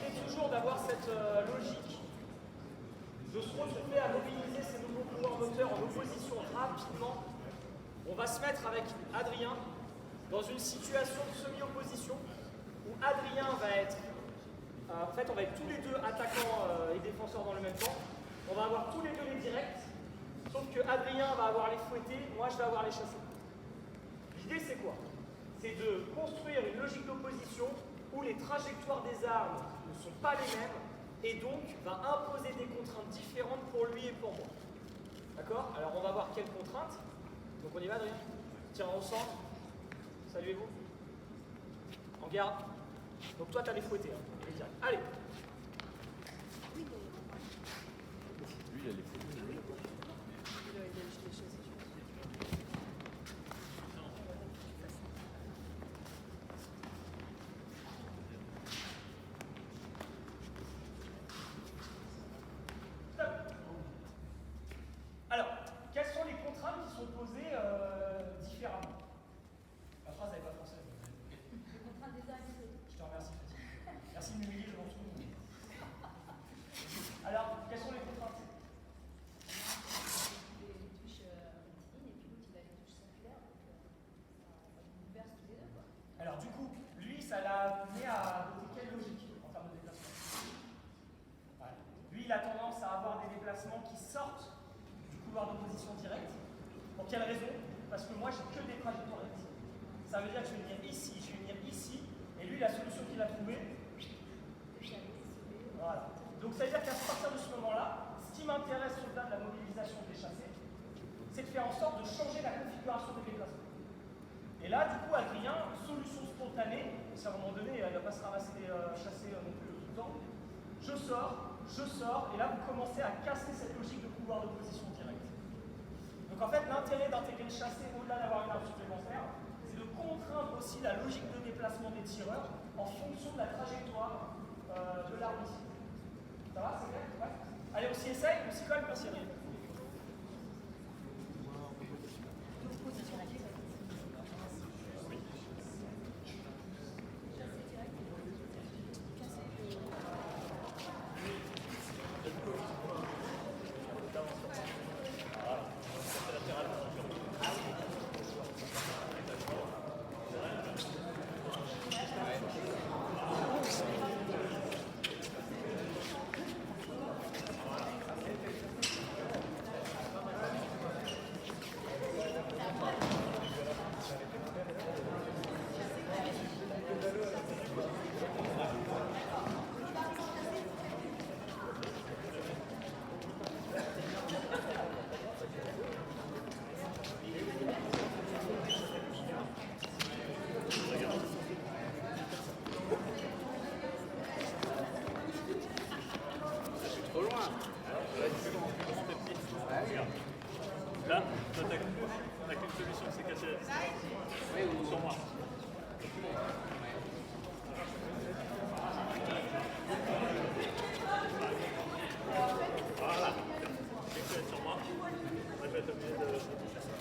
l'idée toujours d'avoir cette logique de se retrouver à mobiliser ces nouveaux pouvoirs moteurs en opposition rapidement. On va se mettre avec Adrien dans une situation de semi-opposition où Adrien va être, en fait on va être tous les deux attaquants et défenseurs dans le même temps. On va avoir tous les deux les directs, sauf que Adrien va avoir les fouettés, moi je vais avoir les chassés. L'idée c'est quoi? C'est de construire une logique d'opposition où les trajectoires des armes ne sont pas les mêmes et donc va imposer des contraintes différentes pour lui et pour moi. D'accord? Alors on va voir quelles contraintes. Donc on y va Adrien? Tiens ensemble. Saluez-vous. En garde. Donc toi tu as les fouettés. Hein. Les directs. Allez. Lui il a les fouettés. Alors, quelles sont les contraintes qui sont posées différemment? La phrase n'est pas française. Les contraintes des armes. Je te remercie. Merci de m'humilier devant tout le monde. Alors, quelles sont les contraintes? Les touches rectilignes et puis l'autre il a les touches circulaires, donc ça bouleverse tous les deux quoi. Alors du coup, lui, ça l'a amené à adopter quelle logique en termes de déplacement? Ouais. Lui, il a tendance à avoir des déplacements qui sortent du couloir d'opposition directe. Pour quelle raison? Parce que moi, j'ai que des trajectoires rectilignes. Ça veut dire que je vais venir ici, je vais venir ici, et lui, la solution qu'il a trouvée, voilà. Donc ça veut dire qu'à partir de ce moment-là, ce qui m'intéresse au-delà de la mobilisation des chassés, c'est de faire en sorte de changer la configuration des déplacements. Et là, du coup, Adrien, solution spontanée, parce qu'à un moment donné, il ne va pas se ramasser les chassés non plus tout le temps. Je sors, et là, vous commencez à casser cette logique de pouvoir d'opposition directe. Donc en fait, l'intérêt d'intégrer le chassé au-delà d'avoir une arme supplémentaire, c'est de contraindre aussi la logique de déplacement des tireurs en fonction de la trajectoire de l'arme ici. Ça va, c'est clair? Ouais. Allez, on s'y essaye, on s'y colle, merci Adrien. Là, toi, t'as qu'une solution, c'est casser la distance. Oui, ou sur moi. Voilà. Dès que tu es sur moi, je vais être obligé de toucher ça.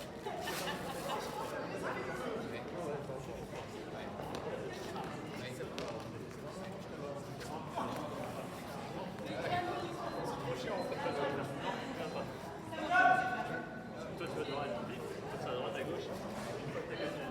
C'est chiant en fait, parce que non, viens pas. Toi, tu vas devoir être vite, toi, tu vas à droite à gauche. Une fois que t'as gagné.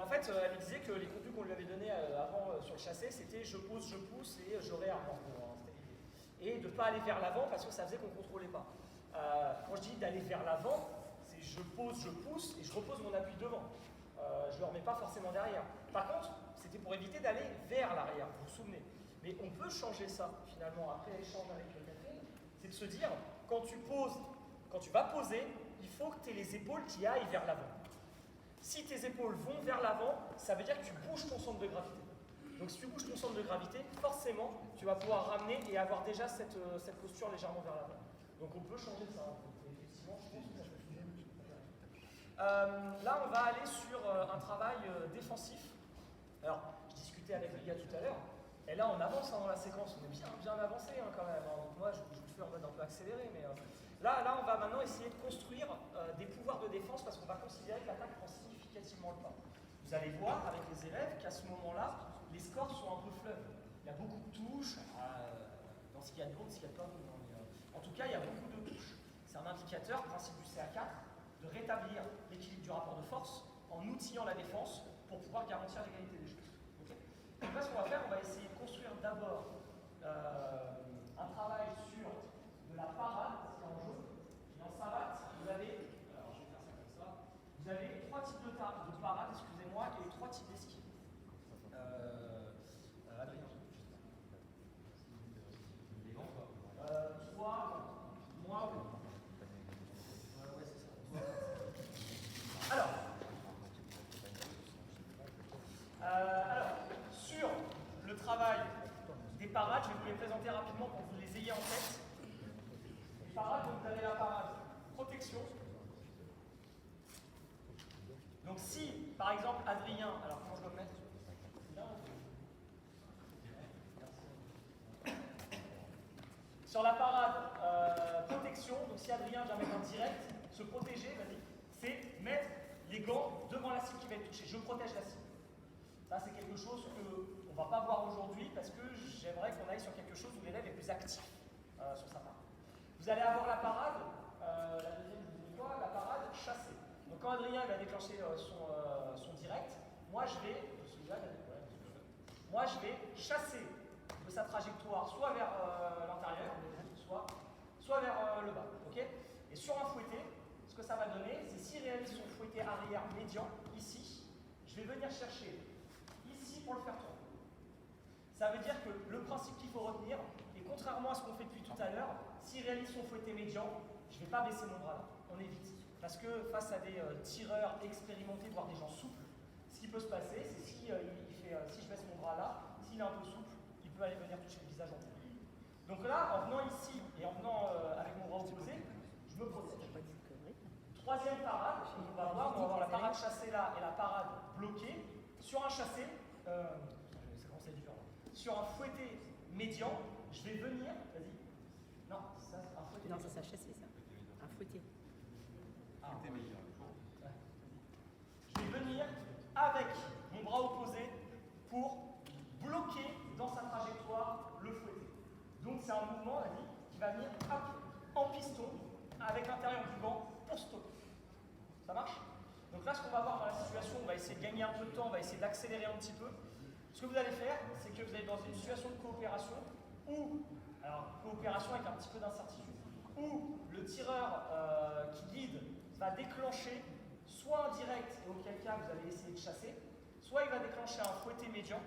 En fait, elle disait que les contenus qu'on lui avait donnés avant sur le chassé, c'était je pose, je pousse et je réarme en gros, hein, c'était l'idée. Et de ne pas aller vers l'avant parce que ça faisait qu'on ne contrôlait pas. Quand je dis d'aller vers l'avant, c'est je pose, je pousse et je repose mon appui devant. Je ne le remets pas forcément derrière. Par contre, c'était pour éviter d'aller vers l'arrière, vous vous souvenez. Mais on peut changer ça finalement après l'échange avec Catherine, c'est de se dire, quand tu vas poser, il faut que tu aies les épaules qui aillent vers l'avant. Si tes épaules vont vers l'avant, ça veut dire que tu bouges ton centre de gravité. Donc si tu bouges ton centre de gravité, forcément, tu vas pouvoir ramener et avoir déjà cette posture légèrement vers l'avant. Donc on peut changer ça. Effectivement, je pense que ça peut faire. Là, on va aller sur un travail défensif. Alors, je discutais avec les gars tout à l'heure, et là, on avance dans la séquence. On est bien avancé quand même. Donc moi, je vous le fais en mode un peu accéléré, mais là, on va maintenant essayer de construire des pouvoirs de défense parce qu'on va considérer que l'attaque prend significativement le pas. Vous allez voir avec les élèves qu'à ce moment-là, les scores sont un peu fleuves. Il y a beaucoup de touches, dans ce qu'il y a de bon, dans ce qu'il y a de pas bon. En tout cas, il y a beaucoup de touches. C'est un indicateur, principe du CA4, de rétablir l'équilibre du rapport de force en outillant la défense pour pouvoir garantir l'égalité des choses. Okay. Donc là, ce qu'on va faire, on va essayer de construire d'abord un travail sur de la parade, c'est en jeu. Et en savate, vous avez, alors je vais faire ça comme ça, vous avez 3 types de parade, excusez-moi, et 3 types d'esquive. Adrien. 3, moi, oui. Ouais, c'est ça. Alors, sur le travail des parades, je vais vous les présenter rapidement pour que vous les ayez en tête. Les parades, donc vous avez la parade protection. Donc si, par exemple, Adrien, alors comment je dois le mettre? Sur la parade protection, donc si Adrien vient mettre un direct, se protéger, vas-y, c'est mettre les gants devant la cible qui va être touchée. Je protège la cible. Ça, c'est quelque chose qu'on ne va pas voir aujourd'hui parce que j'aimerais qu'on aille sur quelque chose où l'élève est plus actif sur sa parade. Vous allez avoir la parade, la deuxième, je vous dis quoi, la parade chassée. Donc quand Adrien va déclencher son direct, moi je vais chasser de sa trajectoire soit vers l'intérieur, soit vers le bas. Okay, et sur un fouetté, ce que ça va donner, c'est s'il réalise son fouetté arrière médian, ici, je vais venir chercher ici pour le faire tourner. Ça veut dire que le principe qu'il faut retenir, et contrairement à ce qu'on fait depuis tout à l'heure, s'il réalise son fouetté médian, je ne vais pas baisser mon bras là, on évite. Parce que face à des tireurs expérimentés, voire des gens souples, ce qui peut se passer, c'est si je baisse mon bras là, s'il est un peu souple, il peut aller venir toucher le visage en plus. Donc là, en venant ici et en venant avec mon bras opposé, je me protège. Troisième parade, on va avoir la parade chassée là et la parade bloquée. Sur un chassé, ça commence à être dur là. Sur un fouetté médian, je vais venir, vas-y. Non, ça c'est un fouetté. Non, ça c'est chassé ça. Un fouetté. Ah, ouais. Je vais venir avec mon bras opposé pour bloquer dans sa trajectoire le fouetté. Donc c'est un mouvement, vas-y, qui va venir hop, en piston avec l'intérieur du gant pour stopper. Ça marche? Donc là, ce qu'on va voir dans la situation, on va essayer de gagner un peu de temps, on va essayer d'accélérer un petit peu. Ce que vous allez faire, c'est que vous allez dans une situation de coopération où, alors coopération avec un petit peu d'incertitude, où le tireur qui guide va déclencher soit un direct, et auquel cas vous allez essayer de chasser, soit il va déclencher un fouetté médian,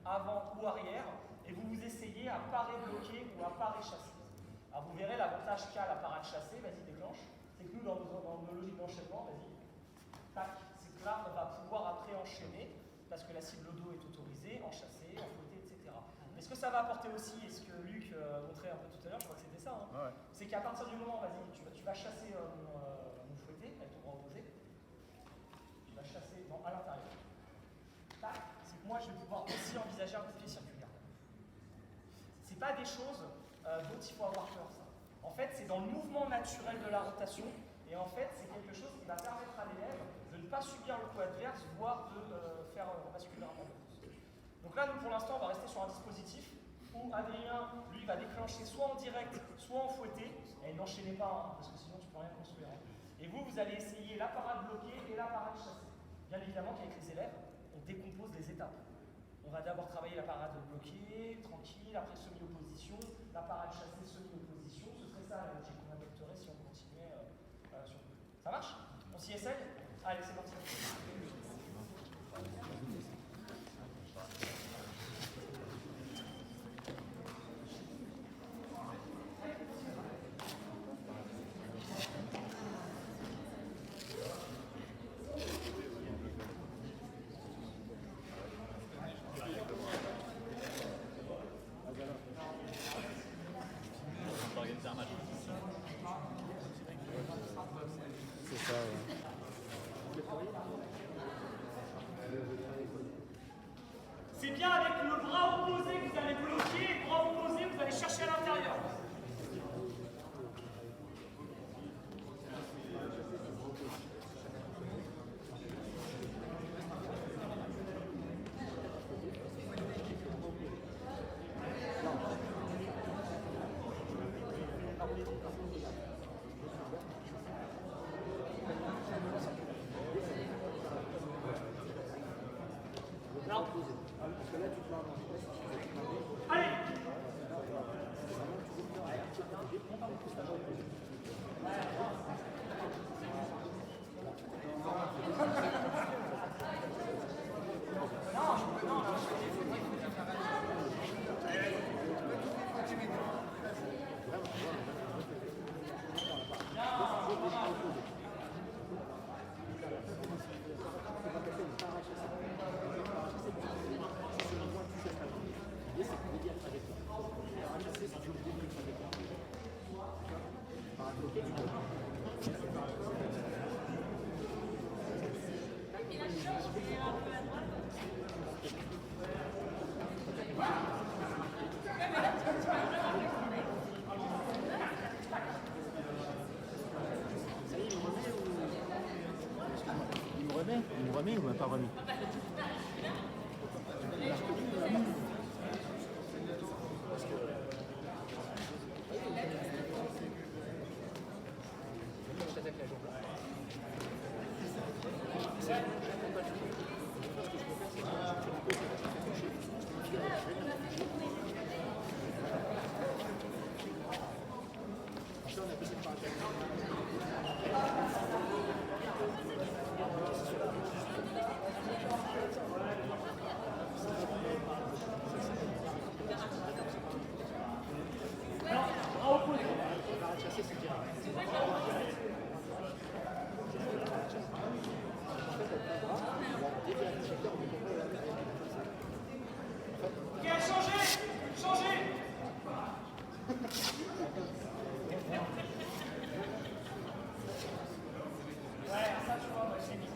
avant ou arrière, et vous essayez à parer bloquer ou à parer chasser. Alors vous verrez l'avantage qu'a la parade chassée, vas-y déclenche, c'est que nous dans nos logiques d'enchaînement, vas-y, tac, c'est que là on va pouvoir après enchaîner, parce que la cible au dos est autorisée, en chassé, en fouetté, etc. Mais ce que ça va apporter aussi, et ce que Luc montrait un peu tout à l'heure, je crois que c'était ça, hein, ouais. C'est qu'à partir du moment, vas-y, tu vas chasser mon fouetté avec ton bras opposé, tu vas chasser à l'intérieur. Tac, c'est que moi je vais pouvoir aussi envisager un coup de pied circulaire. C'est pas des choses dont il faut avoir peur, ça. En fait, c'est dans le mouvement naturel de la rotation, et en fait, c'est quelque chose qui va permettre à l'élève de ne pas subir le coup adverse, voire de faire basculer un moment. Donc là, nous, pour l'instant, on va rester sur un dispositif où Adrien, lui, va déclencher soit en direct, soit en fouetté, et n'enchaînez pas, hein, parce que sinon, tu peux rien construire. Hein. Et vous allez essayer la parade bloquée et la parade chassée. Bien évidemment qu'avec les élèves, on décompose les étapes. On va d'abord travailler la parade bloquée, tranquille, après semi-opposition, la parade chassée, semi-opposition. Ce serait ça la logique qu'on adopterait si on continuait sur... Ça marche? On s'y essaye? Allez, c'est parti. C'est ça, ouais. C'est bien avec le bras opposé que vous allez bloquer, le bras opposé, vous allez chercher à l'intérieur. Non. Allez. Il me remet ou m'a pas remis? Ok, changez. Changez. Ouais, ça tu vois, moi j'ai mis.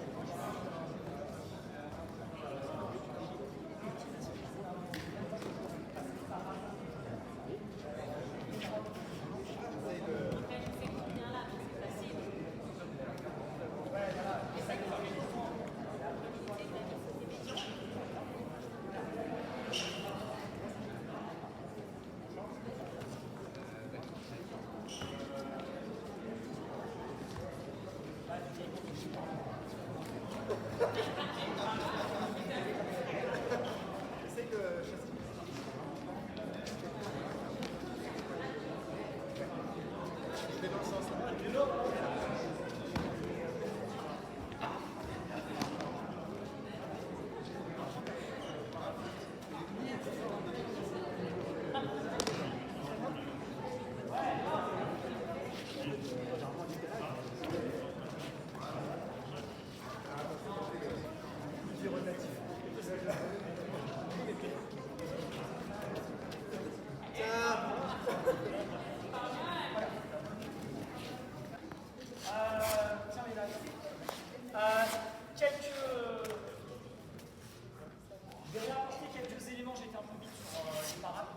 Tiens les dames. Je vais apporter quelques éléments, j'étais un peu vite sur les parades.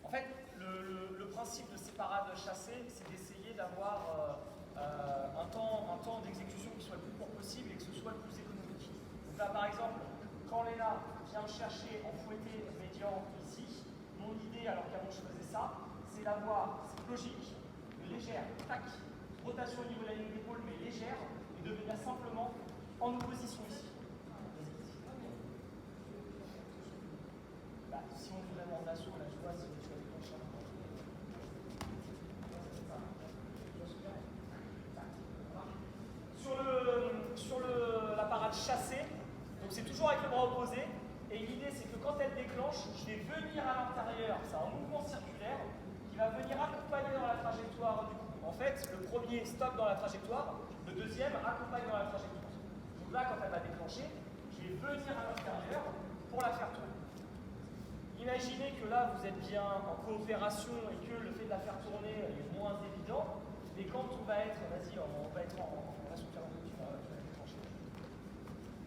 En fait, le principe de ces parades chassées, c'est d'essayer d'avoir un temps d'exécution qui soit le plus court possible et que ce soit le plus économique. Donc là, par exemple, quand Léna vient me chercher en fouetté médian ici, mon idée, alors qu'avant je faisais ça, c'est d'avoir cette logique légère, tac, rotation au niveau de la ligne d'épaule, mais légère, et de venir simplement en opposition ici. Bah, si on est vraiment en assaut, là, je vois, si tu as déclenché un peu. Sur la parade chassée, donc c'est toujours avec le bras opposé, et l'idée c'est que quand elle déclenche, je vais venir à l'intérieur, c'est un mouvement circulaire qui va venir accompagner dans la trajectoire du coup. En fait, le premier stoppe dans la trajectoire, le deuxième accompagne dans la trajectoire. Donc là, quand elle va déclencher, je vais venir à l'intérieur pour la faire tourner. Imaginez que là, vous êtes bien en coopération et que le fait de la faire tourner est moins évident, mais quand on va être, vas-y, on va être en relation calendrier, tu vas déclencher.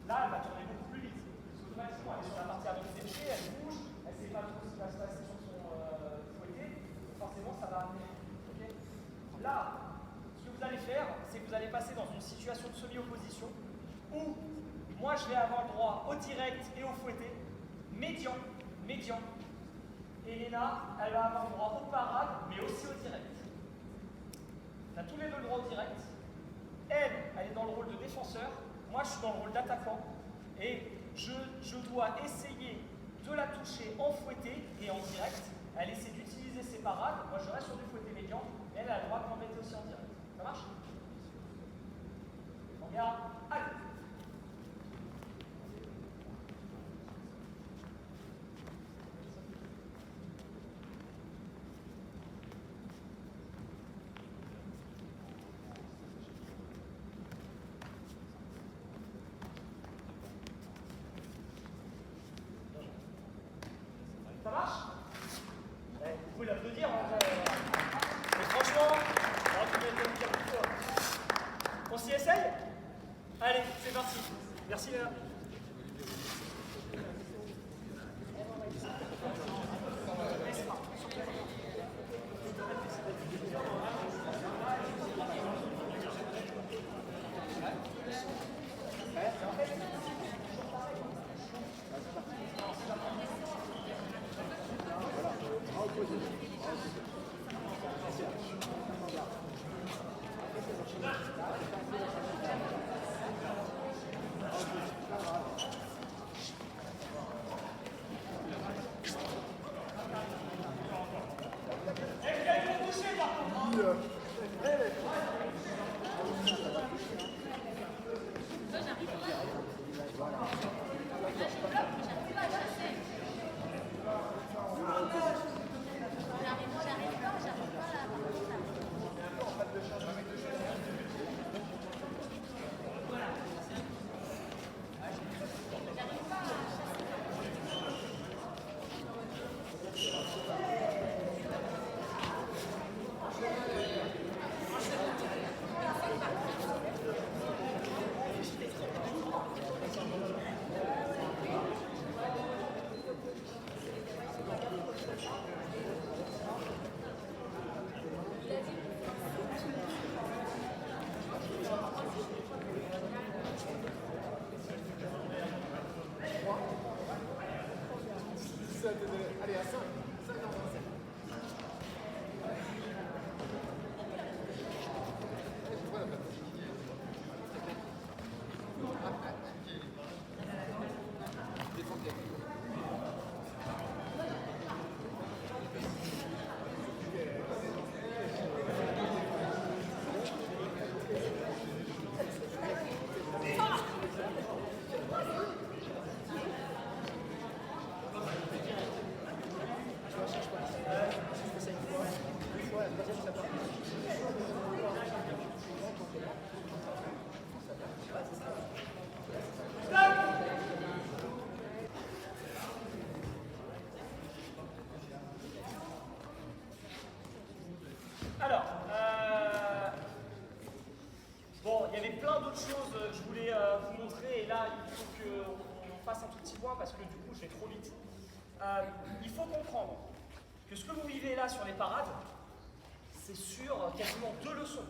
Là, elle va tourner beaucoup plus vite. Parce qu'automatiquement, elle est sur la partie avant du déchet, elle bouge, elle ne sait pas trop ce qui va se passer sur son fouetté, donc forcément, ça va amener. Okay. Là, ce que vous allez faire, c'est que vous allez passer dans une situation de semi-opposition où moi, je vais avoir le droit au direct et au fouetté, médian. Et Léna, elle va avoir le droit au parade, mais aussi au direct. On a tous les deux le droit au direct. Elle est dans le rôle de défenseur. Moi, je suis dans le rôle d'attaquant. Et je dois essayer de la toucher en fouetté et en direct. Elle essaie d'utiliser ses parades. Moi, je reste sur du fouetté médian. Elle a le droit de m'embêter aussi en direct. Ça marche? On regarde. Allez! Ça marche? Ouais, vous pouvez l'applaudir. Mais franchement, on s'y essaye? Allez, c'est parti. Merci Léna. Allez, à 5. Alors, bon, il y avait plein d'autres choses que je voulais vous montrer, et là, il faut qu'on fasse un tout petit point parce que du coup, je vais trop vite. Il faut comprendre que ce que vous vivez là sur les parades, c'est sur quasiment 2 leçons.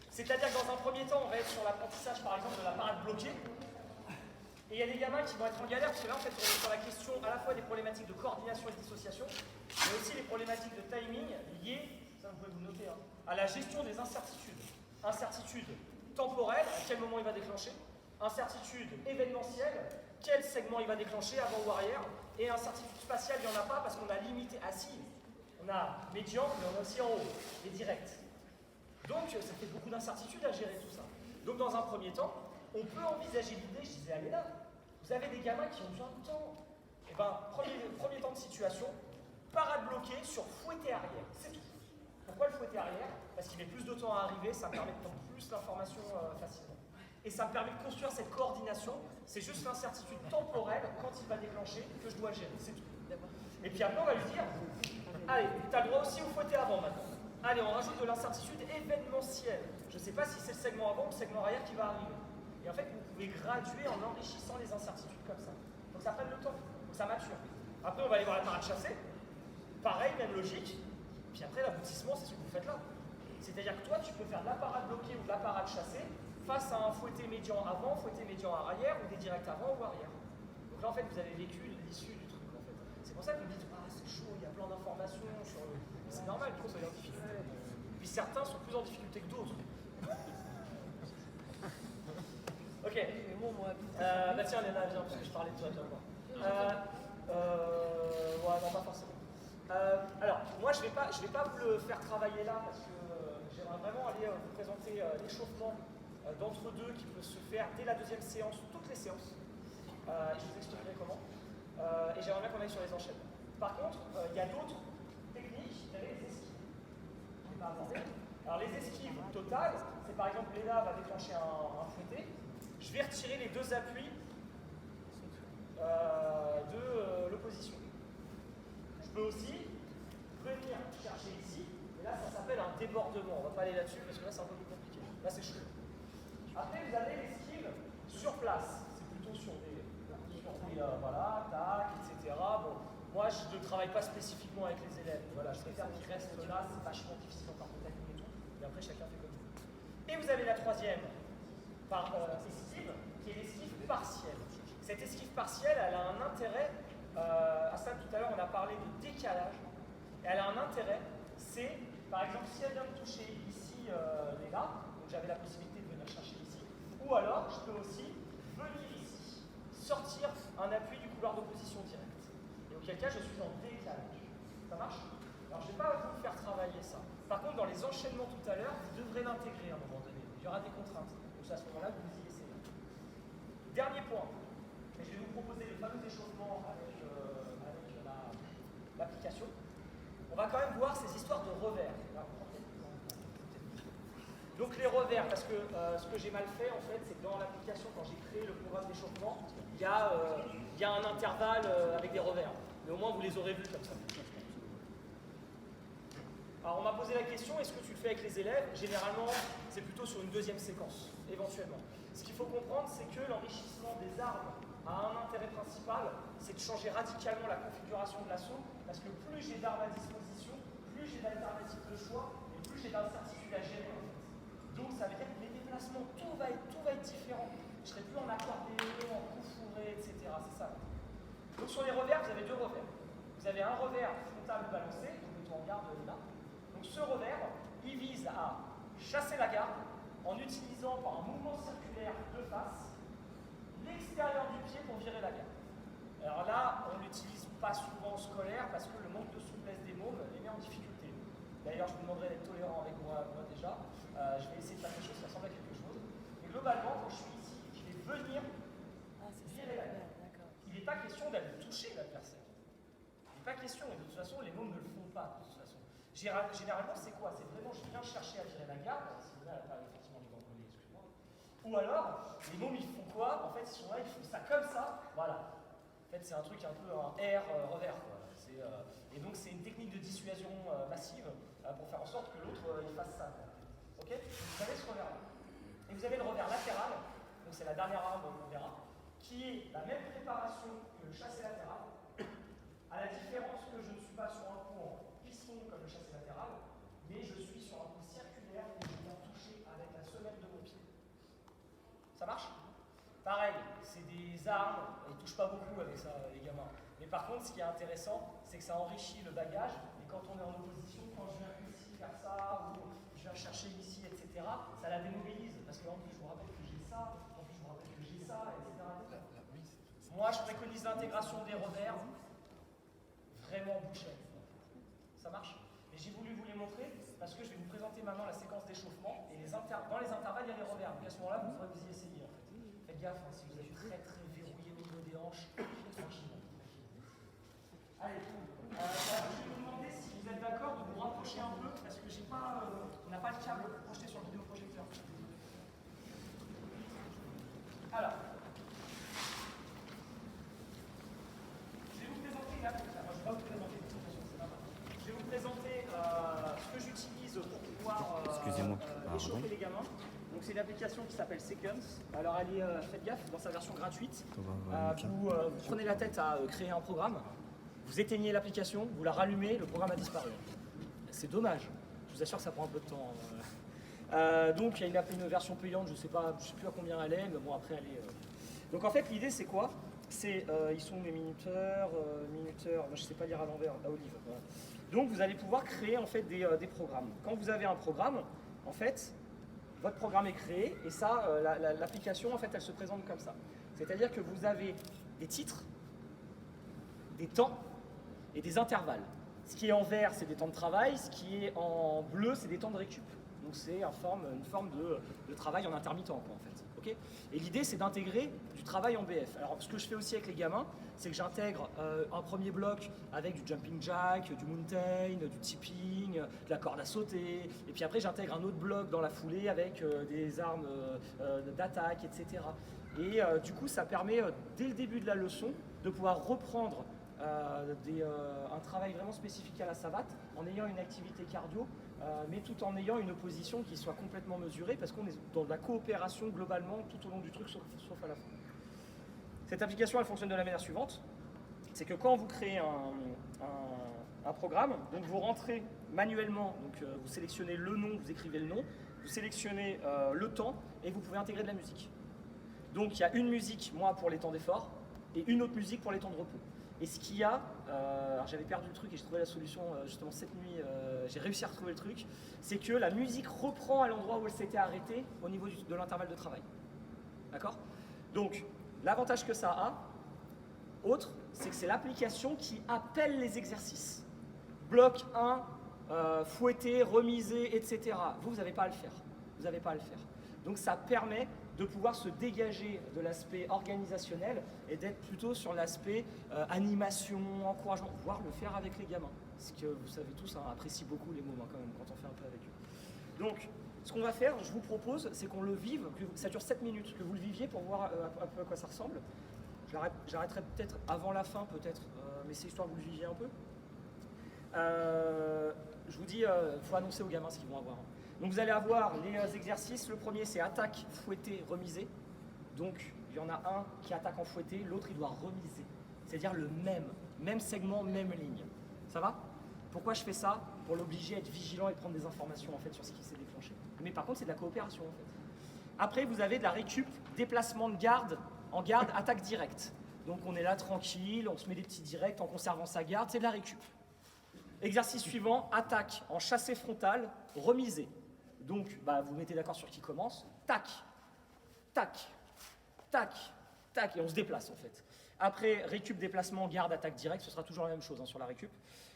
C'est-à-dire que dans un premier temps, on va être sur l'apprentissage, par exemple, de la parade bloquée. Et il y a des gamins qui vont être en galère, parce que là, en fait, on est sur la question à la fois des problématiques de coordination et de dissociation, mais aussi les problématiques de timing liées, ça vous pouvez vous noter, hein, à la gestion des incertitudes. Incertitudes temporelle, à quel moment il va déclencher. Incertitude événementielle, quel segment il va déclencher, avant ou arrière. Et incertitude spatiale, il n'y en a pas parce qu'on a limité. Ah si, on a médian, mais on a aussi en haut, les directs. Donc ça fait beaucoup d'incertitudes à gérer tout ça. Donc dans un premier temps, on peut envisager l'idée, je disais, allez là, vous avez des gamins qui ont besoin de temps. Et bien, premier temps de situation, parade bloquée sur fouetté arrière, c'est tout. Pourquoi le fouetté arrière? Parce qu'il met plus de temps à arriver, ça me permet de prendre plus l'information facilement. Et ça me permet de construire cette coordination, c'est juste l'incertitude temporelle quand il va déclencher que je dois gérer, c'est tout. Et puis après on va lui dire, allez, tu as le droit aussi au fouetté avant maintenant. Allez, on rajoute de l'incertitude événementielle. Je ne sais pas si c'est le segment avant ou le segment arrière qui va arriver. Et en fait, vous pouvez graduer en enrichissant les incertitudes comme ça. Donc ça prenne le temps, donc ça mature. Après, on va aller voir la parade chassée. Pareil, même logique. Puis après, l'aboutissement, c'est ce que vous faites là. C'est-à-dire que toi, tu peux faire de la parade bloquée ou de la parade chassée face à un fouetté médian avant, fouetté médian arrière ou des directs avant ou arrière. Donc là, en fait, vous avez vécu l'issue du truc, en fait. C'est pour ça que vous me dites, ah, c'est chaud, il y a plein d'informations sur le... C'est normal, il faut soyez en difficulté. Puis certains sont plus en difficulté que d'autres. Ok. Bah tiens, Léna, viens, parce que je parlais de toi, viens voir. Ouais, non, pas forcément. Alors, moi, je vais pas vous le faire travailler là, parce que j'aimerais vraiment aller vous présenter l'échauffement d'entre-deux qui peut se faire dès la deuxième séance, toutes les séances. Et je vous expliquerai comment. Et j'aimerais bien qu'on aille sur les enchaînements. Par contre, il y a d'autres techniques, il y a les esquives. Je vais pas aborder. Alors, les esquives totales, c'est par exemple, Léna va déclencher un fouetté. Je vais retirer les deux appuis de l'opposition. Je peux aussi venir chercher ici, et là ça s'appelle un débordement. On va pas aller là-dessus parce que là c'est un peu plus compliqué. Là c'est chaud. Après vous avez l'esquive sur place. C'est plutôt sur des voilà, tac, etc. Bon, moi je ne travaille pas spécifiquement avec les élèves. Voilà, je préfère qu'ils restent là, c'est vachement difficile en parcours technique et tout. Et après chacun fait comme il veut. Et vous avez la troisième esquive, qui est l'esquive partielle. Cette esquive partielle, elle a un intérêt, à ça tout à l'heure on a parlé de décalage, et elle a un intérêt, c'est, par exemple, si elle vient de toucher ici Léna, donc j'avais la possibilité de venir chercher ici, ou alors je peux aussi venir ici, sortir un appui du couloir d'opposition direct. Et auquel cas je suis en décalage. Ça marche? Alors je ne vais pas vous faire travailler ça. Par contre, dans les enchaînements tout à l'heure, vous devrez l'intégrer à un moment donné. Il y aura des contraintes. Donc c'est à ce moment-là que vous y essayez. Dernier point. Et je vais vous proposer le fameux échauffement avec l'application. On va quand même voir ces histoires de revers. Donc les revers, parce que ce que j'ai mal fait en fait, c'est que dans l'application, quand j'ai créé le programme d'échauffement, il y a un intervalle avec des revers. Mais au moins vous les aurez vus comme ça. Alors on m'a posé la question, est-ce que tu le fais avec les élèves? Généralement, c'est plutôt sur une deuxième séquence, éventuellement. Ce qu'il faut comprendre, c'est que l'enrichissement des armes a un intérêt principal, c'est de changer radicalement la configuration de l'assaut, parce que plus j'ai d'armes à disposition, plus j'ai d'alternatives de choix, et plus j'ai d'incertitudes à gérer en fait. Donc ça veut dire que les déplacements, tout va être différent. Je ne serai plus en accordéon, en coup fourré, etc. C'est ça. Donc sur les revers, vous avez deux revers. Vous avez un revers frontal ou balancé, donc mettons en garde là. Donc ce revers, il vise à chasser la garde en utilisant par un mouvement circulaire de face l'extérieur du pied pour virer la garde. Alors là, on ne l'utilise pas souvent au scolaire parce que le manque de souplesse des mômes les met en difficulté. D'ailleurs, je vous demanderai d'être tolérant avec moi déjà. Je vais essayer de faire quelque chose qui ressemble à quelque chose. Mais globalement, quand je suis ici, je vais venir virer la garde. Il n'est pas question d'aller toucher l'adversaire. Il n'est pas question, et de toute façon, les mômes ne le font pas. De toute façon. Généralement, c'est quoi? C'est vraiment, je viens chercher à virer la garde. Si là, elle n'a pas effectivement les gants collés, excuse-moi. Ou alors, les mômes, ils font quoi? En fait, ils sont là, ils font ça comme ça. Voilà. En fait, c'est un truc un peu un R revers. Et donc, c'est une technique de dissuasion massive pour faire en sorte que l'autre il fasse ça. Ok? Vous avez ce revers-là. Et vous avez le revers latéral, donc c'est la dernière arme, on verra, qui est la même préparation que le chassé latéral, à la différence que je ne suis pas sur un coup en piston comme le chassé latéral, mais je suis sur un coup circulaire et je viens toucher avec la semelle de mon pied. Ça marche? Pareil, c'est des armes, ils ne touchent pas beaucoup avec ça, les gamins. Mais par contre, ce qui est intéressant, c'est que ça enrichit le bagage, et quand on est en opposition, quand je viens ici faire ça, ou je viens chercher ici, etc., ça la démobilise. Parce qu'en plus, je vous rappelle que j'ai ça, en plus, je vous rappelle que j'ai ça, etc. Moi, je préconise l'intégration des revers vraiment bouchée. Ça marche? Et j'ai voulu vous les montrer parce que je vais vous présenter maintenant la séquence d'échauffement. Et dans les intervalles, il y a les revers. Donc à ce moment-là, vous pourrez vous y essayer. En fait. Faites gaffe, hein, si vous êtes très très verrouillé au niveau des hanches, tranquillement. Allez, je vais vous demander si vous êtes d'accord de vous rapprocher un peu parce que j'ai pas, on n'a pas le câble projeté sur le vidéoprojecteur. Alors, je vais vous présenter là, moi je vais pas vous présenter de toute façon, c'est pas grave. Je vais vous présenter ce que j'utilise pour pouvoir échauffer les gamins. Donc c'est une application qui s'appelle Seconds. Alors elle est, faites gaffe, dans sa version gratuite, vous prenez la tête à créer un programme, vous éteignez l'application, vous la rallumez, le programme a disparu. C'est dommage, je vous assure que ça prend un peu de temps. Donc il y a une version payante, je ne sais plus à combien elle est, mais bon après elle est... Donc en fait l'idée c'est quoi? C'est, ils sont mes minuteurs, moi je ne sais pas lire à l'envers, à Olive. Voilà. Donc vous allez pouvoir créer en fait des programmes. Quand vous avez un programme, en fait, votre programme est créé et ça, l'application en fait elle se présente comme ça. C'est-à-dire que vous avez des titres, des temps et des intervalles. Ce qui est en vert, c'est des temps de travail, ce qui est en bleu, c'est des temps de récup. Donc c'est une forme de travail en intermittent, quoi, en fait. Okay, et l'idée, c'est d'intégrer du travail en BF. Alors ce que je fais aussi avec les gamins, c'est que j'intègre un premier bloc avec du jumping jack, du mountain, du tipping, de la corde à sauter, et puis après j'intègre un autre bloc dans la foulée avec des armes d'attaque, etc. Et du coup, ça permet, dès le début de la leçon, de pouvoir reprendre un travail vraiment spécifique à la savate en ayant une activité cardio, mais tout en ayant une opposition qui soit complètement mesurée parce qu'on est dans de la coopération globalement tout au long du truc sauf à la fin. Cette application elle fonctionne de la manière suivante, c'est que quand vous créez un programme, donc vous rentrez manuellement, donc vous sélectionnez le nom, vous écrivez le nom, vous sélectionnez le temps et vous pouvez intégrer de la musique. Donc il y a une musique, moi, pour les temps d'effort et une autre musique pour les temps de repos. Et ce qu'il y a, alors j'avais perdu le truc et j'ai trouvé la solution justement cette nuit, j'ai réussi à retrouver le truc, c'est que la musique reprend à l'endroit où elle s'était arrêtée au niveau de l'intervalle de travail. D'accord? Donc, l'avantage que ça a, autre, c'est que c'est l'application qui appelle les exercices. Bloc 1, fouetter, remiser, etc. Vous n'avez pas à le faire. Vous n'avez pas à le faire. Donc ça permet de pouvoir se dégager de l'aspect organisationnel et d'être plutôt sur l'aspect animation, encouragement, voire le faire avec les gamins. Ce que vous savez tous, apprécient beaucoup les moments quand même quand on fait un peu avec eux. Donc, ce qu'on va faire, je vous propose, c'est qu'on le vive, que ça dure 7 minutes, que vous le viviez pour voir un peu à quoi ça ressemble. J'arrêterai peut-être avant la fin, peut-être, mais c'est histoire que vous le viviez un peu. Je vous dis, il faut annoncer aux gamins ce qu'ils vont avoir. Donc vous allez avoir les exercices. Le premier, c'est attaque, fouetter, remiser. Donc il y en a un qui attaque en fouetter, l'autre il doit remiser. C'est-à-dire le même segment, même ligne. Ça va? Pourquoi je fais ça? Pour l'obliger à être vigilant et prendre des informations en fait sur ce qui s'est déclenché. Mais par contre, c'est de la coopération en fait. Après, vous avez de la récup, déplacement de garde, en garde, attaque directe. Donc on est là tranquille, on se met des petits directs en conservant sa garde, c'est de la récup. Exercice suivant, attaque en chassé frontal, remisé. Donc vous mettez d'accord sur qui commence, tac, tac, tac, tac, et on se déplace en fait. Après, récup, déplacement, garde, attaque directe, ce sera toujours la même chose sur la récup.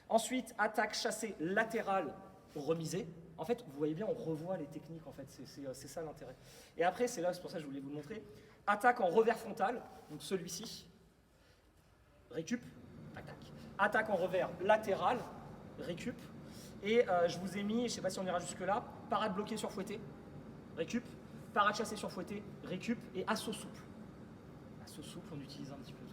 Ensuite, attaque, chassé latéral, remisé. En fait, vous voyez bien, on revoit les techniques en fait, c'est ça l'intérêt. Et après, c'est pour ça que je voulais vous le montrer. Attaque en revers frontal, donc celui-ci, récup, tac, tac. Attaque en revers latéral, récup. Et je vous ai mis, je ne sais pas si on ira jusque là, parade bloquée sur fouetté, récup, parade chassée sur fouetté, récup, et assaut souple. Assaut souple, on utilise un petit peu.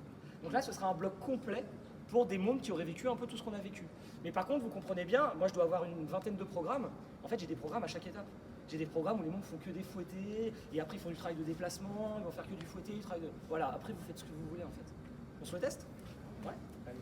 Donc là, ce sera un bloc complet pour des mômes qui auraient vécu un peu tout ce qu'on a vécu. Mais par contre, vous comprenez bien, moi je dois avoir une vingtaine de programmes. En fait, j'ai des programmes à chaque étape. J'ai des programmes où les mômes font que des fouettés, et après ils font du travail de déplacement, ils vont faire que du fouetté, du travail de... Voilà, après vous faites ce que vous voulez en fait. On se le teste? Ouais. Allez.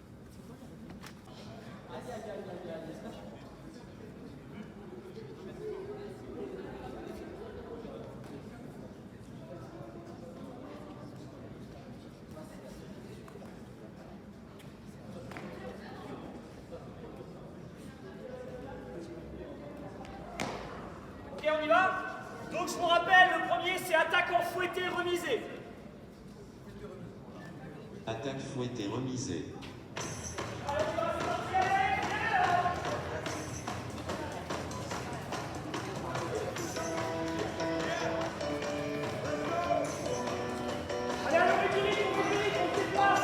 je vous rappelle, le premier c'est attaquant fouetté remisé. Attaque fouettée remisée. Allez, on fait plus vite, on fait pas.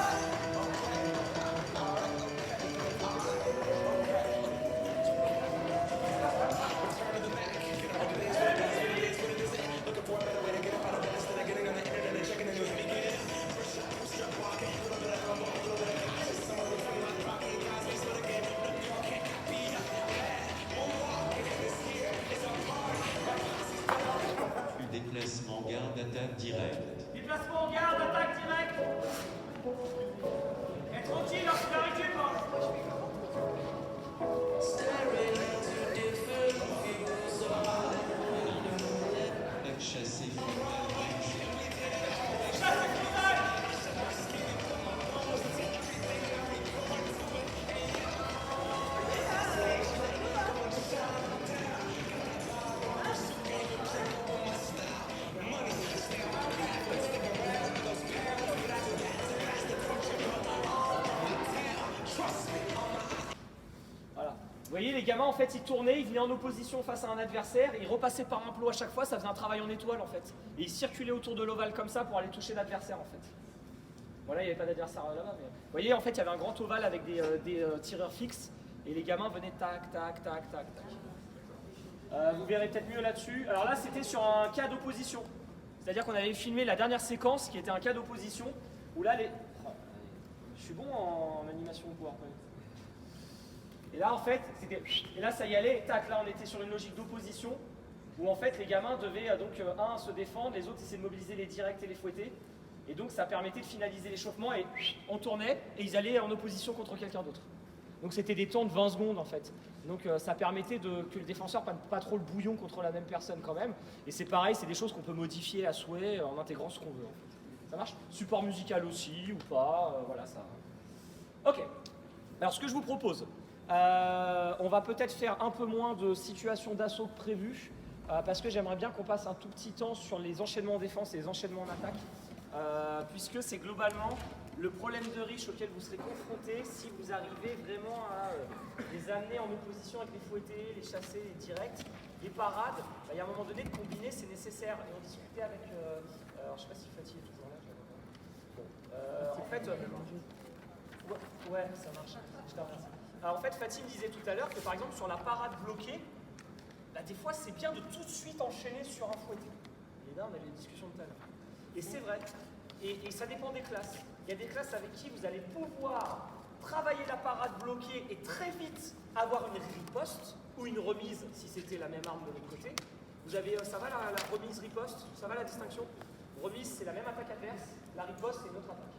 Déplacement garde attaque directe. Déplacement en garde, attaque directe. Et tranquille, lorsqu'il n'arrive pas. Attaque chassée Voilà. Vous voyez, les gamins, en fait, ils tournaient, ils venaient en opposition face à un adversaire, ils repassaient par un plot à chaque fois, ça faisait un travail en étoile, en fait. Et ils circulaient autour de l'ovale comme ça pour aller toucher l'adversaire, en fait. Voilà, il n'y avait pas d'adversaire là-bas, mais... Vous voyez, en fait, il y avait un grand ovale avec des tireurs fixes, et les gamins venaient tac, tac, tac, tac, tac. Vous verrez peut-être mieux là-dessus. Alors là, c'était sur un cas d'opposition. C'est-à-dire qu'on avait filmé la dernière séquence, qui était un cas d'opposition, où là, les... Je suis bon en animation PowerPoint. Et là, en fait, c'était... Et là, ça y allait, tac, là, on était sur une logique d'opposition, où en fait, les gamins devaient donc, un, se défendre, les autres essayer de mobiliser les directs et les fouettés. Et donc, ça permettait de finaliser l'échauffement, et on tournait, et ils allaient en opposition contre quelqu'un d'autre. Donc, c'était des temps de 20 secondes, en fait. Donc, ça permettait que le défenseur prenne pas trop le bouillon contre la même personne, quand même. Et c'est pareil, c'est des choses qu'on peut modifier à souhait, en intégrant ce qu'on veut, en fait. Ça marche? Support musical aussi, ou pas, voilà, ça... Ok. Alors, ce que je vous propose... on va peut-être faire un peu moins de situations d'assaut que prévu, parce que j'aimerais bien qu'on passe un tout petit temps sur les enchaînements en défense et les enchaînements en attaque, puisque c'est globalement le problème de riche auquel vous serez confrontés si vous arrivez vraiment à les amener en opposition avec les fouettés, les chassés, les directs, les parades. Il y a un moment donné de combiner, c'est nécessaire. Et on discutait avec... alors je ne sais pas si Fatih est toujours là. Bon, en fait... ouais, ça marche. Je te remercie. Alors en fait, Fatih me disait tout à l'heure que par exemple sur la parade bloquée, bah, des fois c'est bien de tout de suite enchaîner sur un fouetté. Et là on a eu des discussions tout à l'heure. Et c'est vrai, et ça dépend des classes. Il y a des classes avec qui vous allez pouvoir travailler la parade bloquée et très vite avoir une riposte ou une remise si c'était la même arme de l'autre côté. Vous avez, ça va la remise riposte, ça va la distinction? Remise c'est la même attaque adverse, la riposte c'est une autre attaque.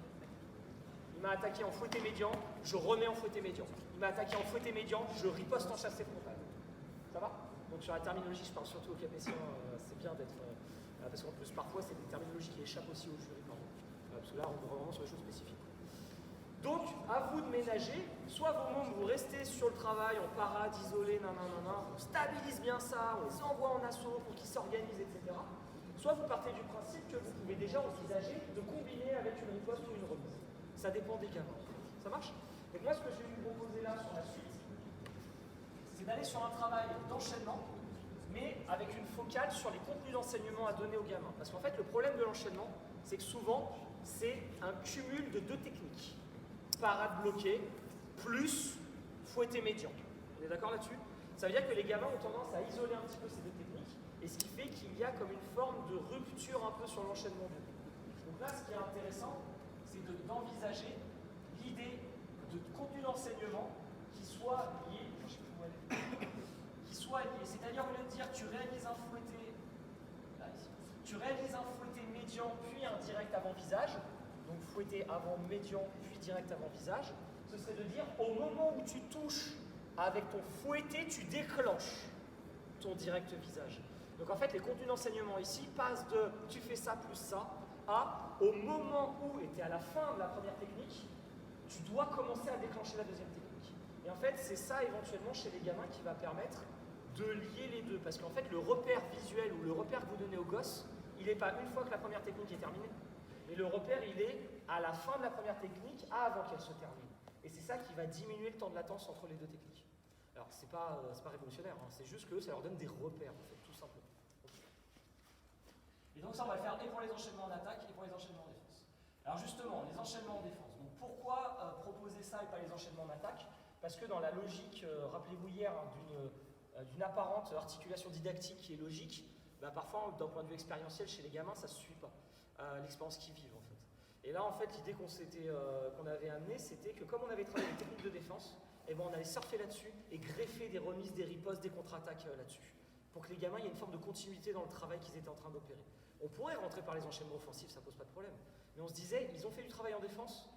Il m'a attaqué en fouetté médian, je remets en fouetté médian. Il m'a attaqué en fouetté médian, je riposte en chassé frontal. Ça va? Donc sur la terminologie, je parle surtout aux capétiens, c'est bien d'être... parce qu'en plus, parfois, c'est des terminologies qui échappent aussi au jury, pardon. Parce que là, on est vraiment sur des choses spécifiques. Donc, à vous de ménager, soit vos mômes, vous restez sur le travail, en parade, isolé, nanana, on stabilise bien ça, on les envoie en assaut pour qu'ils s'organisent, etc. Soit vous partez du principe que vous pouvez déjà envisager de combiner avec une riposte ou une remise. Ça dépend des gamins. Ça marche? Donc moi, ce que je vais vous proposer là sur la suite, c'est d'aller sur un travail d'enchaînement, mais avec une focale sur les contenus d'enseignement à donner aux gamins. Parce qu'en fait, le problème de l'enchaînement, c'est que souvent, c'est un cumul de deux techniques. Parade bloquée, plus fouetté médian. On est d'accord là-dessus? Ça veut dire que les gamins ont tendance à isoler un petit peu ces deux techniques, et ce qui fait qu'il y a comme une forme de rupture un peu sur l'enchaînement. Donc là, ce qui est intéressant, c'est d'envisager l'idée de contenu d'enseignement qui soit lié, c'est-à-dire au lieu de dire tu réalises un fouetté, là, ici, tu réalises un fouetté médian puis un direct avant visage, donc fouetté avant médian puis direct avant visage, ce serait de dire au moment où tu touches avec ton fouetté, tu déclenches ton direct visage. Donc en fait, les contenus d'enseignement ici passent de tu fais ça plus ça à au moment où, et tu es à la fin de la première technique, tu dois commencer à déclencher la deuxième technique. Et en fait, c'est ça éventuellement chez les gamins qui va permettre de lier les deux. Parce qu'en fait, le repère visuel ou le repère que vous donnez au gosse, il n'est pas une fois que la première technique est terminée. Mais le repère, il est à la fin de la première technique, avant qu'elle se termine. Et c'est ça qui va diminuer le temps de latence entre les deux techniques. Alors, c'est pas révolutionnaire, hein, c'est juste que ça leur donne des repères, en fait, tout simplement. Okay. Et donc ça, on va le faire et pour les enchaînements en attaque et pour les enchaînements en défense. Alors justement, les enchaînements en défense. Donc pourquoi proposer ça et pas les enchaînements en attaque? Parce que dans la logique, rappelez-vous hier, hein, d'une apparente articulation didactique qui est logique, bah, parfois, d'un point de vue expérientiel, chez les gamins, ça ne se suit pas. L'expérience qu'ils vivent, en fait. Et là, en fait, l'idée qu'on avait amenée, c'était que comme on avait travaillé les techniques de défense, eh ben, on allait surfer là-dessus et greffer des remises, des ripostes, des contre-attaques là-dessus. Pour que les gamins, il y ait une forme de continuité dans le travail qu'ils étaient en train d'opérer. On pourrait rentrer par les enchaînements offensifs, ça pose pas de problème. Mais on se disait, ils ont fait du travail en défense,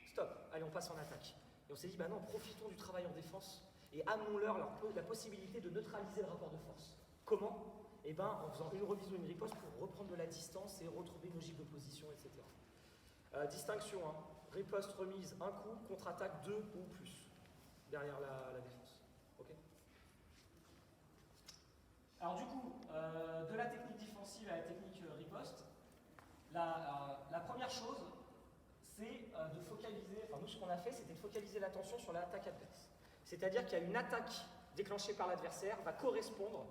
stop, allez, on passe en attaque. Et on s'est dit, bah non, profitons du travail en défense et amenons-leur la possibilité de neutraliser le rapport de force. Comment? Eh ben, en faisant une remise ou une riposte pour reprendre de la distance et retrouver une logique de position, etc. Distinction, hein. Riposte, remise, un coup, contre-attaque, 2 ou plus, derrière la défense. Okay. Alors du coup, de la technique défensive à la technique riposte, la première chose, c'est de focaliser, enfin nous ce qu'on a fait, c'était de focaliser l'attention sur l'attaque adverse. C'est-à-dire qu'il y a une attaque déclenchée par l'adversaire, va correspondre,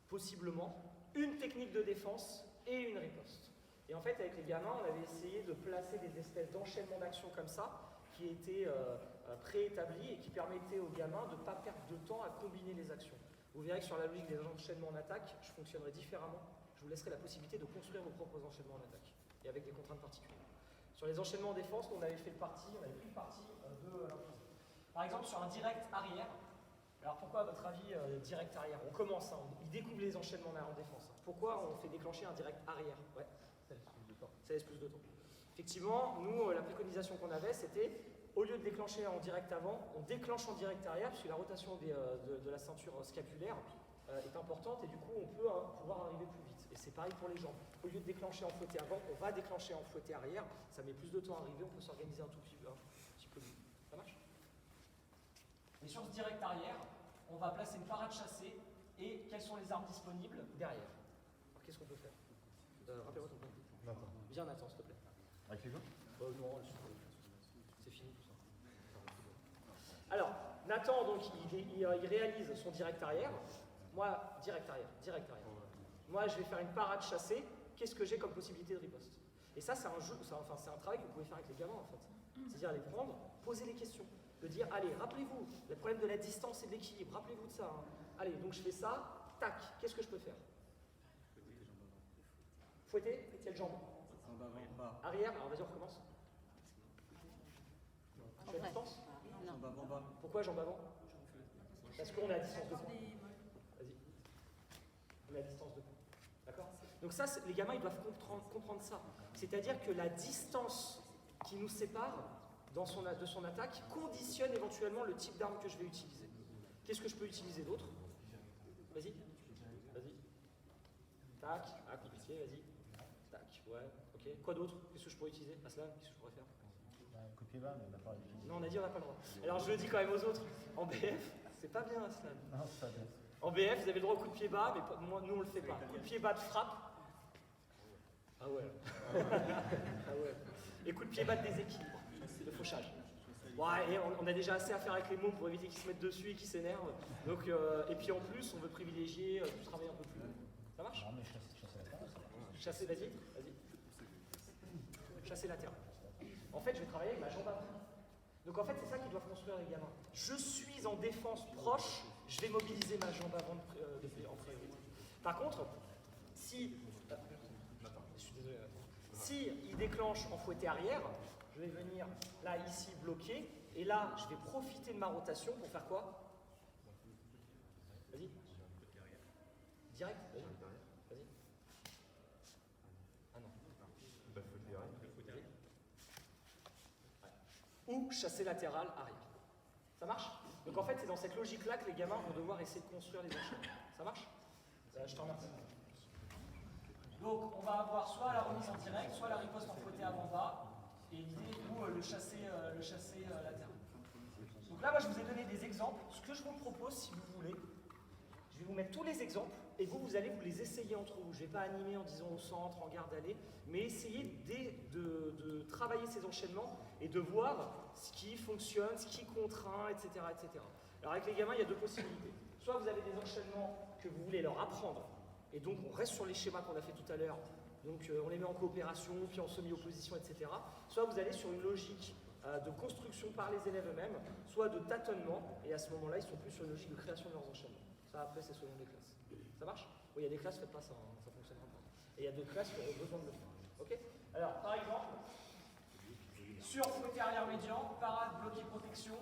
possiblement, une technique de défense et une riposte. Et en fait, avec les gamins, on avait essayé de placer des espèces d'enchaînements d'actions comme ça, qui étaient préétablis et qui permettaient aux gamins de ne pas perdre de temps à combiner les actions. Vous verrez que sur la logique des enchaînements en attaque, je fonctionnerai différemment. Je vous laisserai la possibilité de construire vos propres enchaînements en attaque, et avec des contraintes particulières. Sur les enchaînements en défense, on avait pris le parti de l'imposer. Par exemple, sur un direct arrière, alors pourquoi, à votre avis, direct arrière? On commence, hein, il découpe les enchaînements en défense. Pourquoi on fait déclencher un direct arrière? Ouais. Ça laisse plus de temps. Effectivement, nous, la préconisation qu'on avait, c'était, au lieu de déclencher en direct avant, on déclenche en direct arrière, puisque la rotation de la ceinture scapulaire est importante, et du coup, on peut pouvoir arriver plus vite. Et c'est pareil pour les jambes. Au lieu de déclencher en fouetté avant, on va déclencher en fouetté arrière, ça met plus de temps à arriver, on peut s'organiser un petit peu mieux. Ça marche? Et sur ce direct arrière, on va placer une parade chassée, et quelles sont les armes disponibles derrière? Alors, qu'est-ce qu'on peut faire? Rappelle-moi ton plan. Viens Nathan, s'il te plaît. Avec les gens? Non, c'est fini tout ça. Alors, Nathan, donc, il réalise son direct arrière. Moi, direct arrière. Moi, je vais faire une parade chassée. Qu'est-ce que j'ai comme possibilité de riposte? Et ça, c'est un jeu, c'est un travail que vous pouvez faire avec les gamins, en fait. C'est-à-dire les prendre, poser les questions. De dire, allez, rappelez-vous, le problème de la distance et de l'équilibre, rappelez-vous de ça. Hein. Allez, donc je fais ça, tac, qu'est-ce que je peux faire? Fouetter, quelle jambe? Arrière, alors vas-y, on recommence. Je suis à distance? Pourquoi jambe avant? Parce qu'on est à distance de poing. Vas-y. On est à distance de poing. D'accord? Donc ça, les gamins, ils doivent comprendre ça. C'est-à-dire que la distance qui nous sépare de son attaque conditionne éventuellement le type d'arme que je vais utiliser. Qu'est-ce que je peux utiliser d'autre? Vas-y. Tac, coup de pied, vas-y. Tac, ouais, ok. Quoi d'autre? Qu'est-ce que je pourrais utiliser? Aslan, qu'est-ce que je pourrais faire? Un coup de pied bas, mais on n'a pas le. Non, on a dit on n'a pas le droit. Alors je le dis quand même aux autres. En BF, c'est pas bien, Aslan. Non, c'est pas bien. En BF, vous avez le droit au coup de pied bas, mais moi, nous on le fait pas. Coup de pied bas de frappe. Ah ouais. Ah ouais. Et coup de pied bas de déséquilibre, de fauchage. Ouais, et on a déjà assez à faire avec les mots pour éviter qu'ils se mettent dessus et qu'ils s'énervent. Donc, et puis en plus, on veut privilégier du travail un peu plus long. Ça marche? Non, mais chasser latéral. Chasser, vas-y. Chasser latéral. En fait, je vais travailler avec ma jambe avant. Donc en fait, c'est ça qu'ils doivent construire les gamins. Je suis en défense proche, je vais mobiliser ma jambe avant en priorité. Par contre, si il déclenche en fouetté arrière, je vais venir là, ici, bloquer, et là, je vais profiter de ma rotation pour faire quoi? Vas-y. Direct, vas-y. Ah non. Ou chasser latéral arrière. Ça marche? Donc en fait, c'est dans cette logique-là que les gamins vont devoir essayer de construire les enchaînements. Ça marche? Je te remercie. Donc on va avoir soit la remise en direct, soit la riposte en fouetté avant-bas, et l'idée ou le chasser latéral. Donc là, moi, je vous ai donné des exemples. Ce que je vous propose, si vous voulez, vous mettre tous les exemples et vous allez vous les essayer entre vous. Je ne vais pas animer en disant au centre, en garde aller, mais essayez de travailler ces enchaînements et de voir ce qui fonctionne, ce qui contraint, etc., etc. Alors avec les gamins, il y a deux possibilités. Soit vous avez des enchaînements que vous voulez leur apprendre, et donc on reste sur les schémas qu'on a fait tout à l'heure, donc on les met en coopération, puis en semi-opposition, etc. Soit vous allez sur une logique de construction par les élèves eux-mêmes, soit de tâtonnement, et à ce moment-là, ils sont plus sur une logique de création de leurs enchaînements. Ça, après, c'est selon les classes. Ça marche? Oui, il y a des classes, faites pas ça, hein, ça fonctionnera pas. Et il y a d'autres classes qui auront besoin de le faire. Ok? Alors, par exemple, sur fouetté arrière médian, parade, bloqué, protection,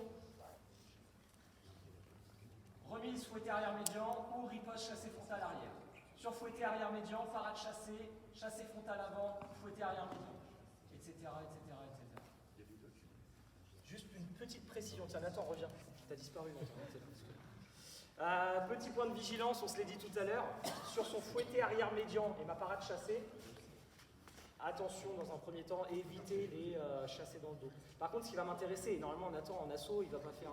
remise fouetté arrière médian ou riposte chassé frontal arrière. Sur fouetté arrière médian, parade chassé, chassé frontal avant, fouetté arrière médian, etc., etc., etc. Juste une petite précision. Tiens, Nathan, reviens. T'as disparu, Nathan. Petit point de vigilance, on se l'est dit tout à l'heure. Sur son fouetté arrière médian et ma parade chassée, attention dans un premier temps, évitez les chassés dans le dos. Par contre, ce qui va m'intéresser, normalement Nathan en assaut, il va pas faire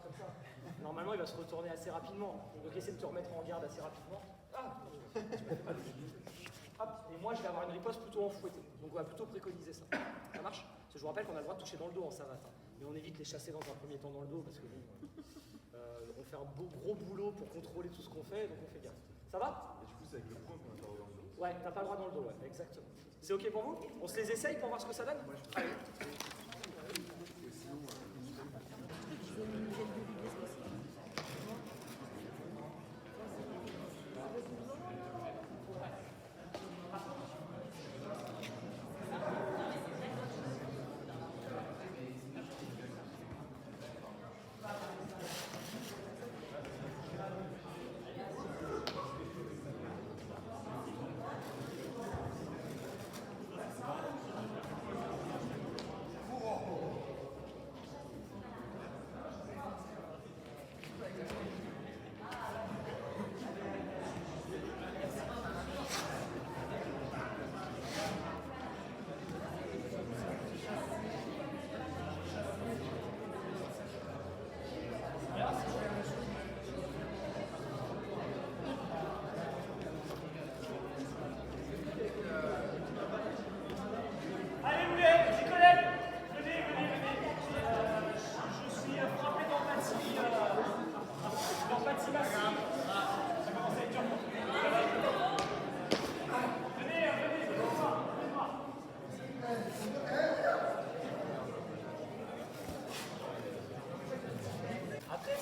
comme ça. Normalement, il va se retourner assez rapidement. Donc essaie de te remettre en garde assez rapidement. Tu m'as fait mal. Hop, et moi je vais avoir une riposte plutôt en fouetté. Donc on va plutôt préconiser ça. Ça marche? Parce que je vous rappelle qu'on a le droit de toucher dans le dos en savate. Hein. Mais on évite les chasser dans un premier temps dans le dos parce que bon, on fait un gros boulot pour contrôler tout ce qu'on fait, donc on fait gaffe. Ça va? Et du coup, c'est avec le point qu'on n'a pas le droit dans le dos. Ouais, t'as pas le droit dans le dos, ouais, exactement. C'est ok pour vous? On se les essaye pour voir ce que ça donne? Allez.